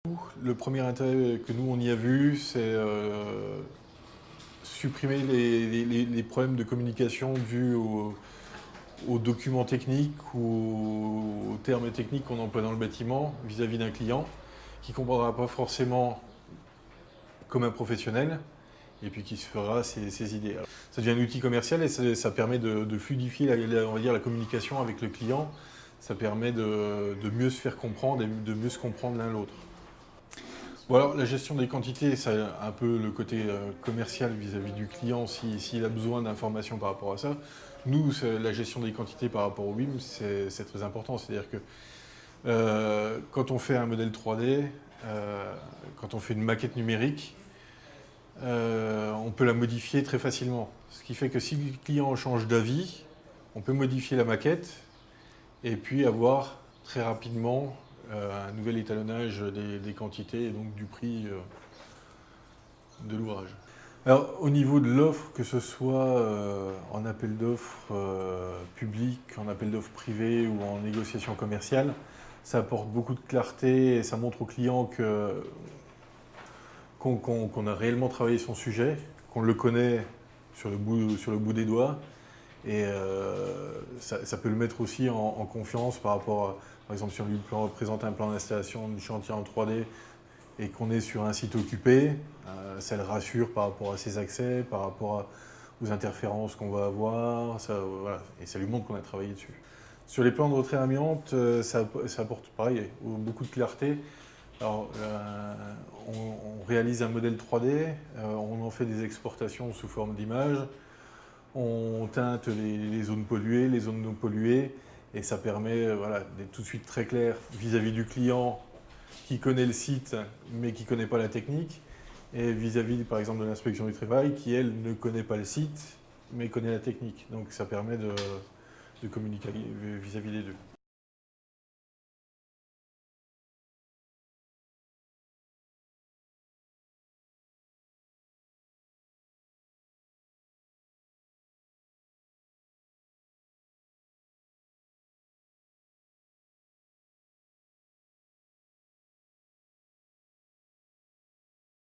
Le premier intérêt que nous on y a vu, c'est supprimer les problèmes de communication dus aux documents techniques ou aux termes techniques qu'on emploie dans le bâtiment vis-à-vis d'un client qui ne comprendra pas forcément comme un professionnel et puis qui se fera ses idées. Alors, ça devient un outil commercial et ça permet de fluidifier on va dire, la communication avec le client. Ça permet de mieux se faire comprendre et de mieux se comprendre l'un l'autre. Bon alors, la gestion des quantités, c'est un peu le côté commercial vis-à-vis du client s'il a besoin d'informations par rapport à ça. Nous, la gestion des quantités par rapport au BIM, c'est très important. C'est-à-dire que quand on fait un modèle 3D, quand on fait une maquette numérique, on peut la modifier très facilement. Ce qui fait que si le client change d'avis, on peut modifier la maquette et puis avoir très rapidement un nouvel étalonnage des quantités et donc du prix de l'ouvrage. Alors au niveau de l'offre, que ce soit en appel d'offres public, en appel d'offres privé ou en négociation commerciale, ça apporte beaucoup de clarté et ça montre au client qu'on a réellement travaillé son sujet, qu'on le connaît sur le bout des doigts. Et ça peut le mettre aussi en confiance par rapport à, par exemple, si on lui présente un plan d'installation du chantier en 3D et qu'on est sur un site occupé, ça le rassure par rapport à ses accès, par rapport aux interférences qu'on va avoir, voilà, et ça lui montre qu'on a travaillé dessus. Sur les plans de retrait amiante, ça apporte pareil, beaucoup de clarté. Alors, on réalise un modèle 3D, on en fait des exportations sous forme d'images. On teinte les zones polluées, les zones non polluées, et ça permet voilà, d'être tout de suite très clair vis-à-vis du client qui connaît le site mais qui ne connaît pas la technique, et vis-à-vis par exemple de l'inspection du travail qui elle ne connaît pas le site mais connaît la technique. Donc ça permet de communiquer vis-à-vis des deux.